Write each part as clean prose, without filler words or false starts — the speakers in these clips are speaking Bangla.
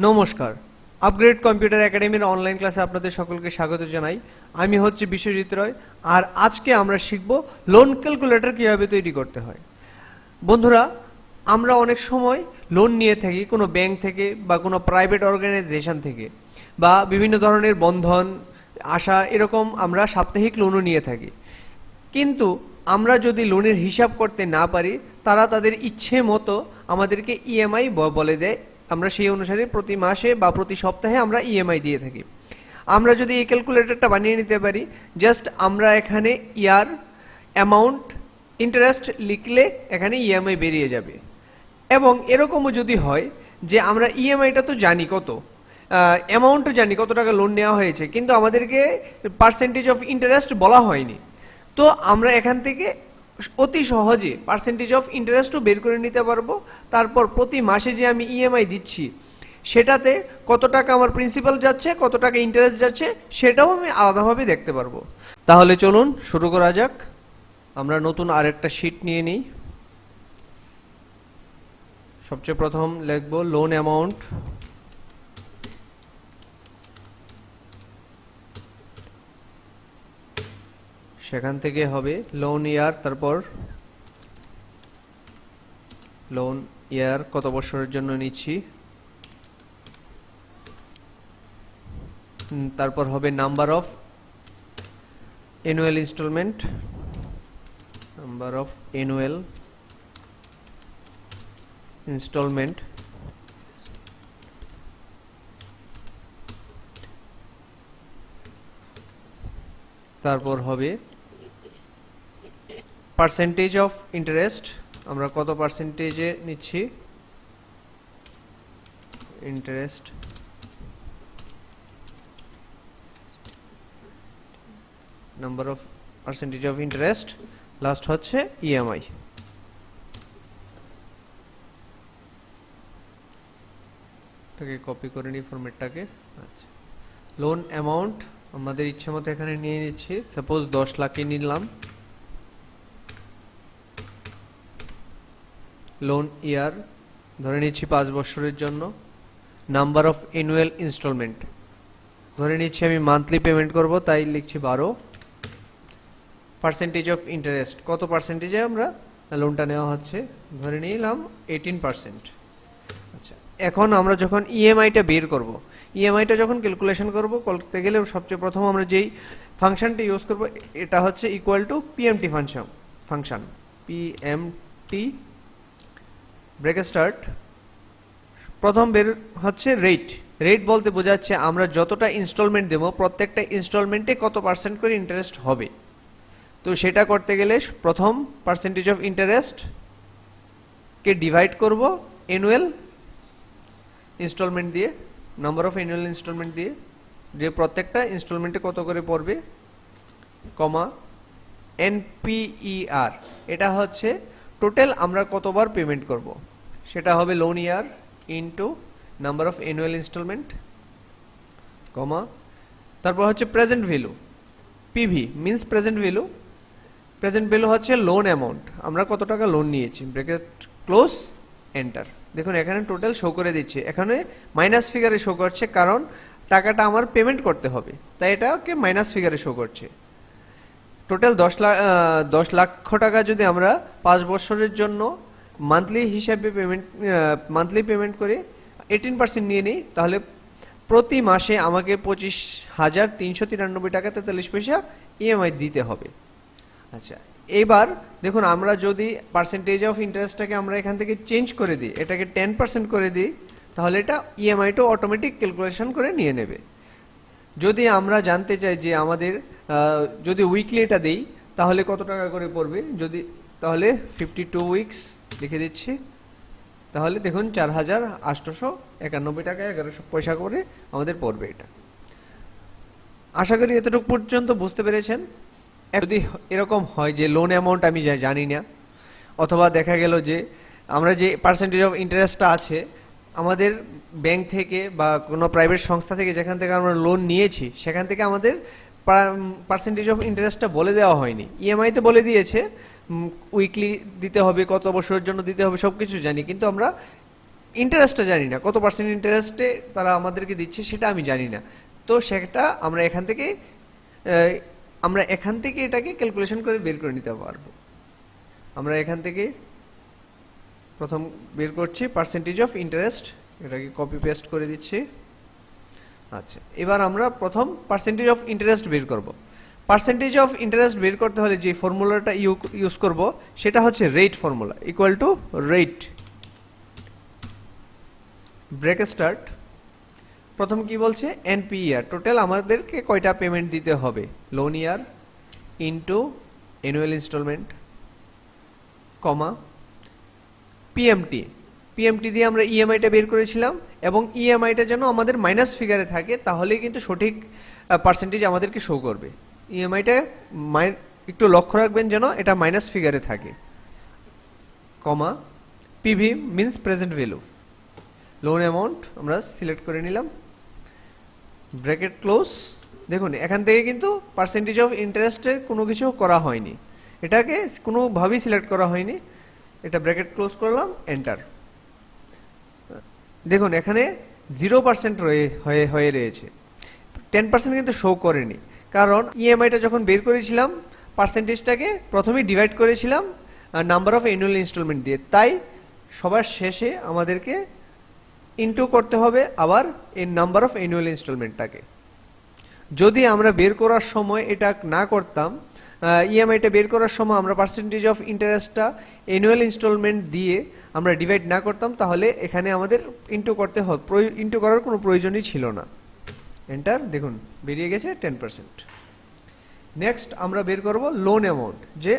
নমস্কার, আপগ্রেড কম্পিউটার একাডেমির অনলাইন ক্লাসে আপনাদের সকলকে স্বাগত জানাই। আমি হচ্ছে বিশ্বজিৎ রয়, আর আজকে আমরা শিখব লোন ক্যালকুলেটর কিভাবে তৈরি করতে হয়। বন্ধুরা, আমরা অনেক সময় লোন নিয়ে থাকি কোনো ব্যাংক থেকে বা কোনো প্রাইভেট অর্গানাইজেশন থেকে, বা বিভিন্ন ধরনের বন্ধন, আশা, এরকম আমরা সাপ্তাহিক লোনও নিয়ে থাকি। কিন্তু আমরা যদি লোনের হিসাব করতে না পারি, তারা তাদের ইচ্ছে মতো আমাদেরকে ইএমআই বলে দেয়। আমরা সেই অনুসারে প্রতি মাসে বা প্রতি সপ্তাহে আমরা ইএমআই দিয়ে থাকি। আমরা যদি এই ক্যালকুলেটরটা বানিয়ে নিতে পারি, জাস্ট আমরা এখানে ইয়ার, অ্যামাউন্ট, ইন্টারেস্ট লিখলে এখানে ইএমআই বেরিয়ে যাবে। এবং এরকমও যদি হয় যে আমরা ইএমআইটা তো জানি কত, অ্যামাউন্টও জানি কত টাকা লোন নেওয়া হয়েছে, কিন্তু আমাদেরকে পার্সেন্টেজ অফ ইন্টারেস্ট বলা হয়নি, তো আমরা এখান থেকে অতি সহজে পার্সেন্টেজ অফ ইন্টারেস্টও বের করে নিতে পারবো। তারপর প্রতি মাসে যে আমি ইএমআই দিচ্ছি সেটাতে কত টাকা আমার প্রিন্সিপাল যাচ্ছে, কত টাকা ইন্টারেস্ট যাচ্ছে, সেটাও আমি আলাদাভাবে দেখতে পারবো। তাহলে চলুন শুরু করা যাক। আমরা নতুন আরেকটা শীট নিয়ে নিই। সবচেয়ে প্রথম লিখব লোন অ্যামাউন্ট, সেখান থেকে হবে লোন ইয়ার, তারপর লোন ইয়ার কত বছরের জন্য নিচ্ছি, তারপর হবে number of annual instalment, number of annual instalment, তারপর হবে পার্সেন্টেজ অফ ইন্টারেস্ট, আমরা কত পার্সেন্টেজে নিচ্ছি interest, number of percentage of interest, last হচ্ছে ইএমআই। এটাকে কপি করে নিই ফরম্যাটটাকে। আচ্ছা, লোন অ্যামাউন্ট আমাদের ইচ্ছে মতো এখানে নিয়ে নিচ্ছি। সাপোজ 10 লাখই নিলাম। লোন ইয়ার ধরে নিচ্ছি 5 বছরের জন্য। নাম্বার অফ অ্যানুয়াল ইনস্টলমেন্ট ধরে নিচ্ছি আমি মান্থলি পেমেন্ট করব, তাই লিখছি 12। পার্সেন্টেজ অফ ইন্টারেস্ট, কত পার্সেন্টেজে আমরা লোনটা নেওয়া হচ্ছে, ধরে নিলাম 18%। আচ্ছা, এখন আমরা যখন ইএমআইটা বের করব, ইএমআইটা যখন ক্যালকুলেশন করতে গেলে সবচেয়ে প্রথম আমরা যেই ফাংশনটা ইউজ করব, এটা হচ্ছে equal to PMT function, PMT break start. প্রথম বের হচ্ছে রেট বলতে বোঝাচ্ছে আমরা যতটা ইনস্টলমেন্ট দেবো প্রত্যেকটা ইনস্টলমেন্টে কত পার্সেন্ট করে ইন্টারেস্ট হবে। তো সেটা করতে গেলে প্রথম পার্সেন্টেজ অফ ইন্টারেস্ট কে ডিভাইড করব অ্যানুয়াল ইনস্টলমেন্ট দিয়ে, নাম্বার অফ অ্যানুয়াল ইনস্টলমেন্ট দিয়ে, যে প্রত্যেকটা ইনস্টলমেন্টে কত করে পড়বে, কমা এনপিইআর, এটা হচ্ছে টোটাল আমরা কতবার পেমেন্ট করব, সেটা হবে loan year into number of annual instalment, comma তারপর হচ্ছে present value, PV means present value হচ্ছে লোন অ্যামাউন্ট, আমরা কত টাকা লোন নিয়েছি, ব্র্যাকেট ক্লোজ, এন্টার। দেখুন এখানে টোটাল শো করে দিচ্ছে, এখানে মাইনাস ফিগারে শো করছে কারণ টাকাটা আমার পেমেন্ট করতে হবে, তাই এটাকে মাইনাস ফিগারে শো করছে। টোটাল 10 লক্ষ টাকা যদি আমরা 5 বছরের জন্য মান্থলি হিসাবে মান্থলি পেমেন্ট করে 18% নিয়ে নিই, তাহলে প্রতি মাসে আমাকে 25,393 টাকা 43 পয়সা ইএমআই দিতে হবে। আচ্ছা, এবার দেখুন আমরা যদি পার্সেন্টেজ অফ ইন্টারেস্টটাকে আমরা এখান থেকে চেঞ্জ করে দিই, এটাকে 10% করে দিই, তাহলে এটা ইএমআইটা অটোমেটিক ক্যালকুলেশন করে নিয়ে নেবে। যদি আমরা জানতে চাই যে আমাদের যদি উইকলি এটা দেই তাহলে কত টাকা করে পড়বে, যদি তাহলে 52 উইকস লিখে দিচ্ছি, তাহলে দেখুন 4,891 টাকা 11 পয়সা করে আমাদের পড়বে এটা। আশা করি এতটুকু পর্যন্ত বুঝতে পেরেছেন। যদি এরকম হয় যে লোন অ্যামাউন্ট আমি জানি না, অথবা দেখা গেল যে আমরা যে পার্সেন্টেজ অফ ইন্টারেস্টটা আছে আমাদের ব্যাংক থেকে বা কোনো প্রাইভেট সংস্থা থেকে যেখান থেকে আমরা লোন নিয়েছি সেখান থেকে আমাদের পার্সেন্টেজ অফ ইন্টারেস্টটা বলে দেওয়া হয়নি, ইএমআইতে বলে দিয়েছে উইকলি দিতে হবে, কত বছরের জন্য দিতে হবে, সবকিছু জানি, কিন্তু আমরা ইন্টারেস্টটা জানি না, কত পার্সেন্ট ইন্টারেস্টে তারা আমাদেরকে দিচ্ছে সেটা আমি জানি না। তো সেটা আমরা এখান থেকে এটাকে ক্যালকুলেশন করে বের করে নিতে পারবো। আমরা এখান থেকে প্রথম বের করছি পার্সেন্টেজ অফ ইন্টারেস্ট, এটাকে কপি পেস্ট করে দিচ্ছি। আচ্ছা, এবার আমরা প্রথম পার্সেন্টেজ অফ ইন্টারেস্ট বের করব। পার্সেন্টেজ অফ ইন্টারেস্ট বের করতে হলে যে ফর্মুলাটা ইউজ করব সেটা হচ্ছে rate formula, equal to rate break start. প্রথম কি বলছে, এনপিইআর, টোটাল আমাদেরকে কয়টা পেমেন্ট দিতে হবে, loan year into annual instalment, comma PMT. PMT দিয়ে আমরা ইএমআইটা বের করেছিলাম, এবং ইএমআইটা যেন আমাদের মাইনাস ফিগারে থাকে, তাহলে কিন্তু সঠিক পার্সেন্টেজ আমাদেরকে শো করবে। ইএমআইটা একটু লক্ষ্য রাখবেন যেন এটা মাইনাস ফিগারে থাকে, comma PV means present value. Loan amount আমরা সিলেক্ট করে নিলাম, ব্র্যাকেট ক্লোজ। দেখুন এখান থেকে কিন্তু পার্সেন্টেজ অফ ইন্টারেস্টের কোনো কিছু করা হয়নি, এটাকে কোনোভাবেই সিলেক্ট করা হয়নি। এটা ব্র্যাকেট ক্লোজ করলাম, এন্টার। দেখুন এখানে 0% হয়ে রয়েছে, 10% কিন্তু শো করেনি, কারণ ইএমআইটা যখন বের করেছিলাম পার্সেন্টেজটাকে প্রথমেই ডিভাইড করেছিলাম নাম্বার অফ অ্যানুয়াল ইনস্টলমেন্ট দিয়ে, তাই সবার শেষে আমাদেরকে ইনটু করতে হবে আবার এই নাম্বার অফ অ্যানুয়াল ইনস্টলমেন্টটাকে। যদি আমরা বের করার সময় এটা না করতাম, ইএমআইটা বের করার সময় আমরা পার্সেন্টেজ অফ ইন্টারেস্টটা অ্যানুয়াল ইনস্টলমেন্ট দিয়ে আমরা ডিভাইড না করতাম, তাহলে এখানে আমাদের ইনটু করার কোনো প্রয়োজনই ছিল না। এন্টার, দেখুন বেরিয়ে গেছে 10%। নেক্সট আমরা বের করব লোন অ্যামাউন্ট। যে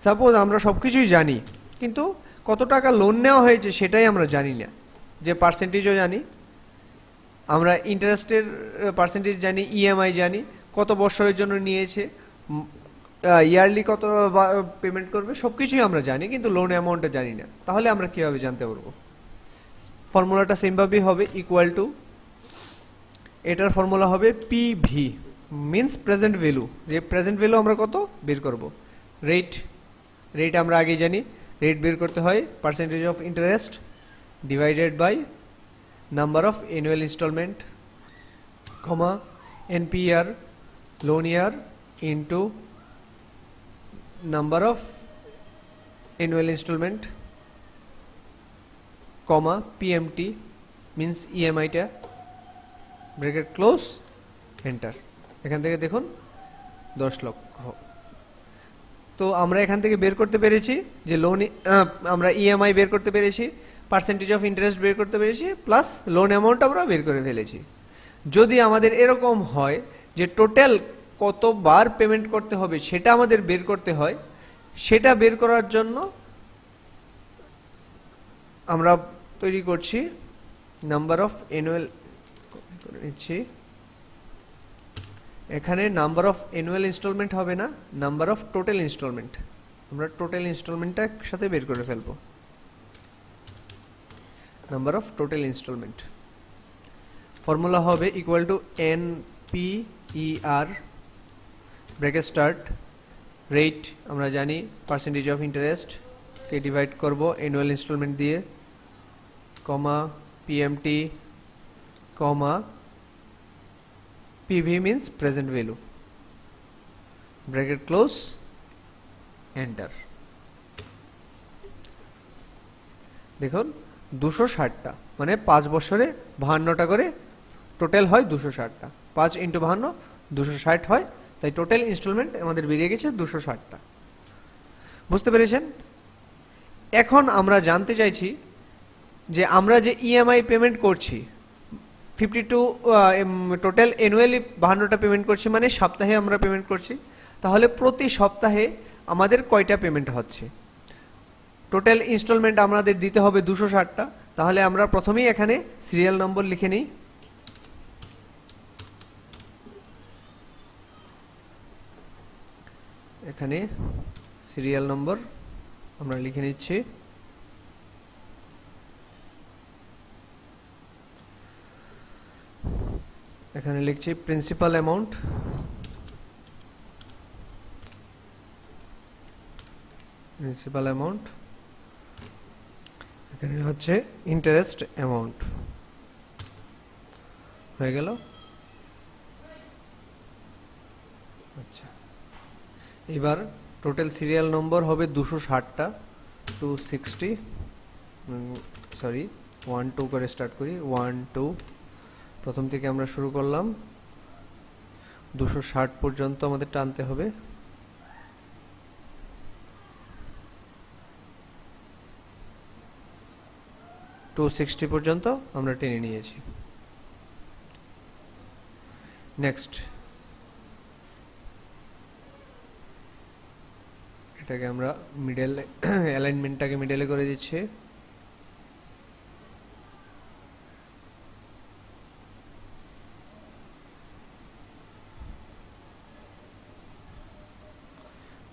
সাপোজ আমরা সবকিছুই জানি, কিন্তু কত টাকা লোন নেওয়া হয়েছে সেটাই আমরা জানি না। যে পার্সেন্টেজও জানি, আমরা ইন্টারেস্টের পার্সেন্টেজ জানি, ইএমআই জানি, কত বছরের জন্য নিয়েছে, ইয়ারলি কত পেমেন্ট করবে, সবকিছুই আমরা জানি, কিন্তু লোন অ্যামাউন্টটা জানি না। তাহলে আমরা কিভাবে জানতে পারবো? ফর্মুলাটা সেমভাবেই হবে, ইকুয়াল টু, এটার ফর্মুলা হবে পিভি মিন্স প্রেজেন্ট ভ্যালু। যে প্রেজেন্ট ভ্যালু আমরা কত বের করব, রেট আমরা আগে জানি, রেট বের করতে হয় percentage of interest divided by number of annual instalment, comma NPR loan year into number of annual instalment, comma PMT means ইএমআইটা, ব্র্যাকেট ক্লোজ, এন্টার। এখান থেকে দেখুন 10 লক্ষ। তো আমরা এখান থেকে বের করতে পেরেছি যে আমরা ইএমআই বের করতে পেরেছি, পার্সেন্টেজ অফ ইন্টারেস্ট বের করতে পেরেছি, প্লাস লোন অ্যামাউন্ট আমরা বের করে ফেলেছি। যদি আমাদের এরকম হয় যে টোটাল কতবার পেমেন্ট করতে হবে সেটা আমাদের বের করতে হয়, সেটা বের করার জন্য আমরা তৈরি করছি নাম্বার অফ অ্যানুয়াল, নিচ্ছি এখানে নাম্বার অফ অ্যানুয়াল ইনস্টলমেন্ট হবে না, নাম্বার অফ টোটাল ইনস্টলমেন্ট। আমরা টোটাল ইনস্টলমেন্টটা একসাথে বের করে ফেলবো, number of total instalment. Formula হবে equal to NPER bracket start, rate আমরা জানি পার্সেন্টেজ অফ ইন্টারেস্ট কে ডিভাইড করব অ্যানুয়াল ইনস্টলমেন্ট দিয়ে, comma PMT, comma PV means present value, bracket close, enter. দেখুন 260টা, মানে 5 বছরে 52টা করে টোটাল হয় 260টা, 5 ইন্টু 52 260 হয়, তাই টোটাল ইনস্টলমেন্ট আমাদের বেরিয়ে গেছে 260টা। বুঝতে পেরেছেন? এখন আমরা জানতে চাইছি যে আমরা যে ইএমআই পেমেন্ট করছি 52, টোটাল অ্যানুয়ালি 52টা পেমেন্ট করছি, মানে সপ্তাহে আমরা পেমেন্ট করছি, তাহলে প্রতি সপ্তাহে আমাদের কয়টা পেমেন্ট হচ্ছে? টোটাল ইনস্টলমেন্ট আমাদের দিতে হবে 260টা, তাহলে আমরা প্রথমেই এখানে সিরিয়াল নম্বর লিখে নিই। এখানে সিরিয়াল নম্বর আমরা লিখে নিচ্ছি। এখানে লিখছি প্রিন্সিপাল অ্যামাউন্ট, এখানে হচ্ছে ইন্টারেস্ট অ্যামাউন্ট হয়ে গেল। আচ্ছা, এবার টোটাল সিরিয়াল নম্বর হবে 260টা, 260, সরি 1 2 করে স্টার্ট করি, 1 2, প্রথম থেকে আমরা শুরু করলাম, 260 পর্যন্ত আমাদের টানতে হবে। টু 60 পর্যন্ত আমরা টেনে নিয়েছি। নেক্সট এটাকে আমরা মিডল অ্যালাইনমেন্টটাকে মিডলে করে দিচ্ছি।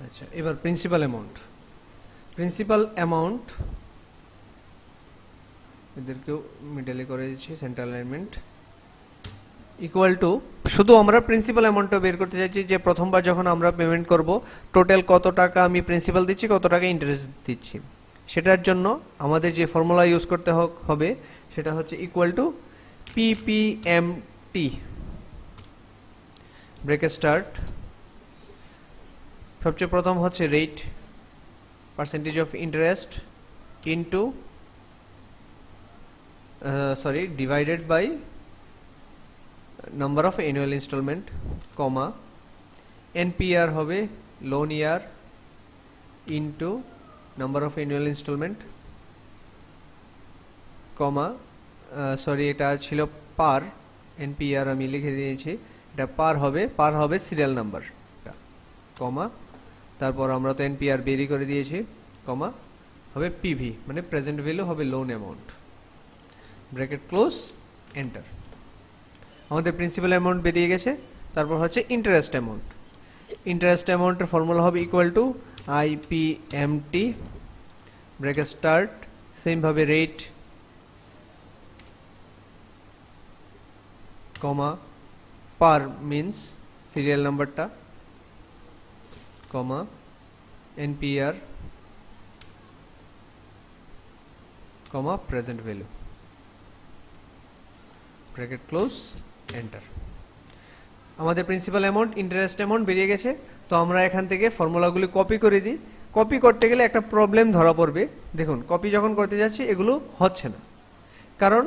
আচ্ছা, এবার প্রিন্সিপাল অ্যামাউন্ট এদেরকেও মিডলে করে দিচ্ছি, সেন্ট্রাল অ্যালাইনমেন্ট ইকুয়াল টু, শুধু আমরা প্রিন্সিপাল অ্যামাউন্টটা বের করতে চাইছি যে প্রথমবার যখন আমরা পেমেন্ট করব টোটাল কত টাকা আমি প্রিন্সিপাল দিচ্ছি, কত টাকা ইন্টারেস্ট দিচ্ছি। সেটার জন্য আমাদের যে ফর্মুলা ইউজ করতে হবে সেটা হচ্ছে equal to PPMT, bracket start, সবচেয়ে প্রথম হচ্ছে rate, percentage of interest into divided by number of annual instalment, comma NPR হবে loan year into number of annual instalment, comma এটা ছিল পার, NPR আমি লিখে দিয়েছি, এটা পার হবে সিরিয়াল নাম্বার, কমা তারপর আমরা তো NPR বেরি করে দিয়েছি, কমা হবে PV মানে প্রেজেন্ট ভ্যালু হবে loan amount, bracket close, enter. আমাদের প্রিন্সিপাল অ্যামাউন্ট বেরিয়ে গেছে। তারপর হচ্ছে ইন্টারেস্ট অ্যামাউন্টের ফর্মুলা হবে equal to IPMT, bracket start, same ভাবে রেট, কমা পার মিন্স সিরিয়াল নাম্বারটা, কমা NPR, কমা present value, bracket close, enter. আমাদের প্রিন্সিপাল অ্যামাউন্ট, ইন্টারেস্ট অ্যামাউন্ট বেরিয়ে গেছে। তো আমরা এখান থেকে ফর্মুলাগুলি কপি করে দিই। কপি করতে গেলে একটা প্রবলেম ধরা পড়বে। দেখুন, কপি যখন করতে যাচ্ছি এগুলো হচ্ছে না, কারণ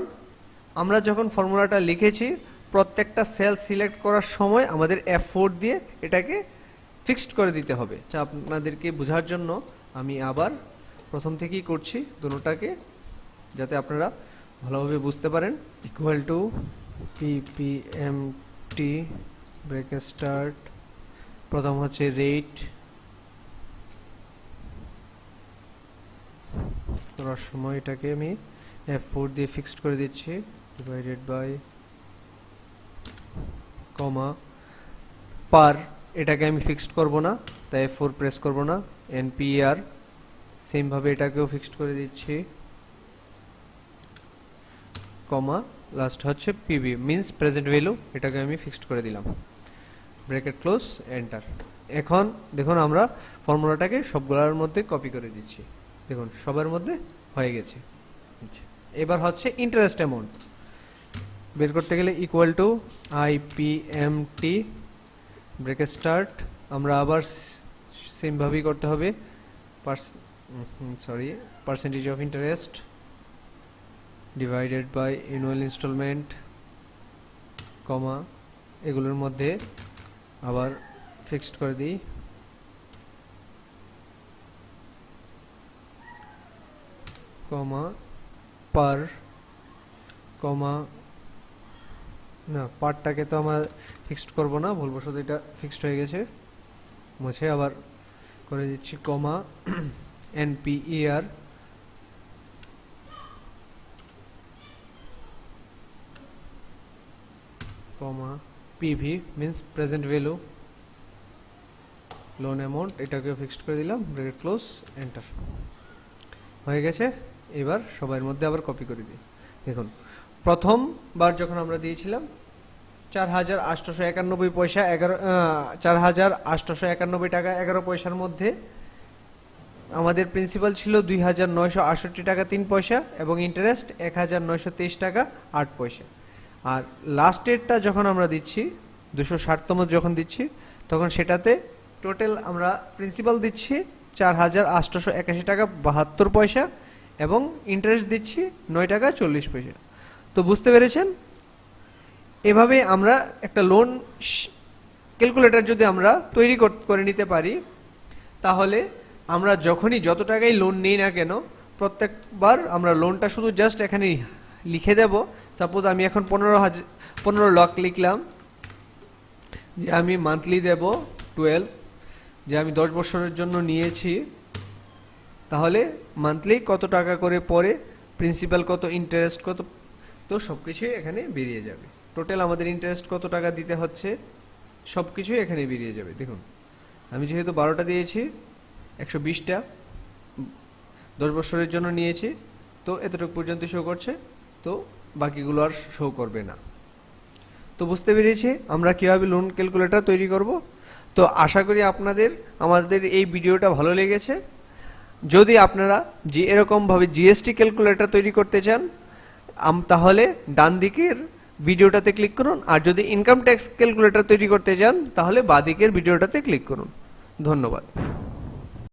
আমরা যখন ফর্মুলাটা লিখেছি প্রত্যেকটা সেল সিলেক্ট করার সময় আমাদের F4 দিয়ে এটাকে ফিক্সড করে দিতে হবে। আচ্ছা, আপনাদেরকে বোঝার জন্য আমি আবার প্রথম থেকেই করছি দুটোটাকে, যাতে আপনারা ভালোভাবে বুঝতে পারেন। Equal to PPMT, bracket start, প্রথম হচ্ছে রেট, করার সময় এটাকে আমি F4 দিয়ে ফিক্সড করে দিচ্ছি, ডিভাইডেড বাই, কমা পার, এটাকে আমি ফিক্সড করব না তাই F4 প্রেস করব না, NPR, সেম ভাবে এটাকেও ফিক্সড করে দিচ্ছি, কমা লাস্ট হচ্ছে PV মিন্স প্রেজেন্ট ভ্যালু, এটাকে আমি ফিক্সড করে দিলাম, ব্র্যাকেট ক্লোজ, এন্টার। এখন দেখুন আমরা ফর্মুলাটাকে সবগুলোর মধ্যে কপি করে দিচ্ছি, দেখুন সবার মধ্যে হয়ে গেছে। এবার হচ্ছে ইন্টারেস্ট অ্যামাউন্ট বের করতে গেলে equal to IPMT, bracket start, আমরা আবার সেম ভাবেই করতে হবে, percentage of interest divided by annual instalment, comma এগুলোর মধ্যে আবার ফিক্সড করে দিই, কমা পার, কমা না পারটাকে তো আমরা ফিক্সড করব না, ভুলবশত এটা ফিক্সড হয়ে গেছে, মুছে আবার করে দিচ্ছি, কমা NPER, কমা PV means present value, loan amount, এটাকেও ফিক্সড করে দিলাম, ব্র্যাকেট ক্লোজ, এন্টার। হয়ে গেছে। এবার সবার মধ্যে আবার কপি করে দিই। দেখুন, প্রথমবার যখন আমরা দিয়েছিলাম 4,891 পয়সা 4,891 টাকা 11 পয়সার মধ্যে আমাদের প্রিন্সিপাল ছিল 2968 টাকা 3 পয়সা এবং ইন্টারেস্ট 1923 টাকা 8 পয়সা। আর লাস্টেরটা যখন আমরা দিচ্ছি 260তম যখন দিচ্ছি তখন সেটাতে টোটাল আমরা প্রিন্সিপাল দিচ্ছি 4881 টাকা 72 পয়সা এবং ইন্টারেস্ট দিচ্ছি 9 টাকা 40 পয়সা। তো বুঝতে পেরেছেন, এভাবে আমরা একটা লোন ক্যালকুলেটর যদি আমরা তৈরি করে নিতে পারি তাহলে আমরা যখনই যত টাকাই লোন নিই না কেন প্রত্যেকবার আমরা লোনটা শুধু জাস্ট এখানে লিখে দেব। সাপোজ আমি এখন 15 লাখ লিখলাম যে আমি মান্থলি দেব 12, যে আমি 10 বছরের জন্য নিয়েছি, তাহলে মান্থলি কত টাকা করে পড়ে, প্রিন্সিপাল কত, ইন্টারেস্ট কত, তো সবকিছুই এখানে বেরিয়ে যাবে। টোটাল আমাদের ইন্টারেস্ট কত টাকা দিতে হচ্ছে সবকিছুই এখানে বেরিয়ে যাবে। দেখুন আমি যেহেতু 12টা দিয়েছি 120টা 10 বছরের জন্য নিয়েছি, তো এতটুকু পর্যন্ত শো করছে, তো বাকিগুলো আর শো করবে না। তো বুঝতে পেরেছি আমরা কিভাবে লোন ক্যালকুলেটর তৈরি করব। তো আশা করি আপনাদের আমাদের এই ভিডিওটা ভালো লেগেছে। যদি আপনারা যে এরকমভাবে জিএসটি ক্যালকুলেটর তৈরি করতে চান তাহলে ডান দিকের ভিডিওটাতে ক্লিক করুন, আর যদি ইনকাম ট্যাক্স ক্যালকুলেটর তৈরি করতে চান তাহলে বাঁ দিকের ভিডিওটাতে ক্লিক করুন। ধন্যবাদ।